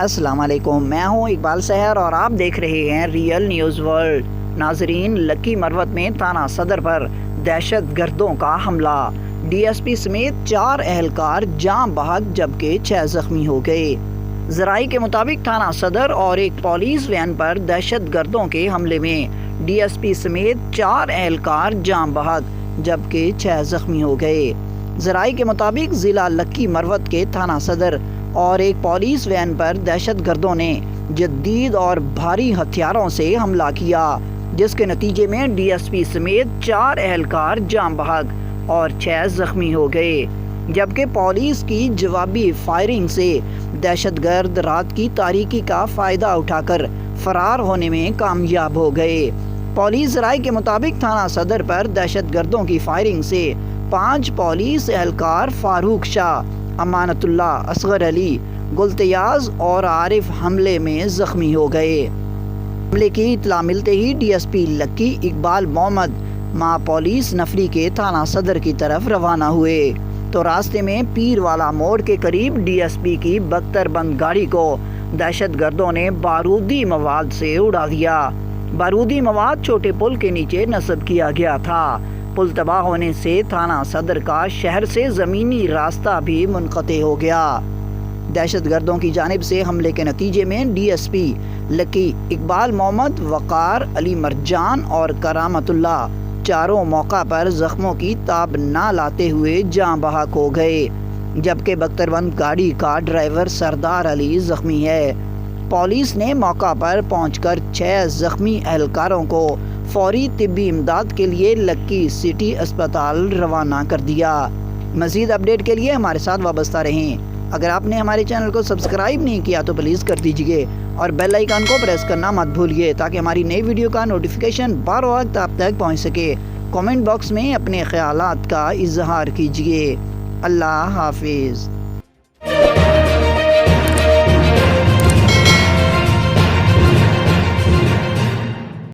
السلام علیکم، میں ہوں اقبال سحر اور آپ دیکھ رہے ہیں ریئل نیوز ورلڈ۔ ناظرین، لکی مروت میں تھانہ صدر پر دہشت گردوں کا حملہ، ڈی ایس پی سمیت 4 اہلکار جاں بحق جبکہ 6 زخمی ہو گئے۔ ذرائع کے مطابق تھانہ صدر اور ایک پولیس وین پر دہشت گردوں کے حملے میں ڈی ایس پی سمیت 4 اہلکار جاں بحق جبکہ 6 زخمی ہو گئے۔ ذرائع کے مطابق ضلع لکی مروت کے تھانہ صدر اور ایک پولیس وین پر دہشت گردوں نے جدید اور بھاری ہتھیاروں سے حملہ کیا، جس کے نتیجے میں ڈی ایس پی سمیت 4 اہلکار جاں بحق اور 6 زخمی ہو گئے، جبکہ پولیس کی جوابی فائرنگ سے دہشت گرد رات کی تاریکی کا فائدہ اٹھا کر فرار ہونے میں کامیاب ہو گئے۔ پولیس ذرائع کے مطابق تھانہ صدر پر دہشت گردوں کی فائرنگ سے 5 پولیس اہلکار فاروق شاہ، امانت اللہ، اصغر علی، گلتیاز اور عارف حملے میں زخمی ہو گئے۔ حملے کی اطلاع ملتے ہی ڈی ایس پی لکی اقبال محمد مع پولیس نفری کے تھانہ صدر کی طرف روانہ ہوئے تو راستے میں پیر والا موڑ کے قریب ڈی ایس پی کی بختر بند گاڑی کو دہشت گردوں نے بارودی مواد سے اڑا دیا۔ بارودی مواد چھوٹے پل کے نیچے نصب کیا گیا تھا۔ پل تباہ ہونے سے تھانہ صدر کا شہر سے زمینی راستہ بھی منقطع ہو گیا۔ دہشت گردوں کی جانب سے حملے کے نتیجے میں ڈی ایس پی لکی اقبال محمد، وقار، علی مرجان اور کرامت اللہ چاروں موقع پر زخموں کی تاب نہ لاتے ہوئے جاں بحق ہو گئے، جبکہ بختر بند گاڑی کا ڈرائیور سردار علی زخمی ہے۔ پولیس نے موقع پر پہنچ کر 6 زخمی اہلکاروں کو فوری طبی امداد کے لیے لکی سٹی اسپتال روانہ کر دیا۔ مزید اپڈیٹ کے لیے ہمارے ساتھ وابستہ رہیں۔ اگر آپ نے ہمارے چینل کو سبسکرائب نہیں کیا تو پلیز کر دیجئے اور بیل آئیکن کو پریس کرنا مت بھولیے تاکہ ہماری نئی ویڈیو کا نوٹیفیکیشن بر وقت آپ تک پہنچ سکے۔ کامنٹ باکس میں اپنے خیالات کا اظہار کیجئے۔ اللہ حافظ۔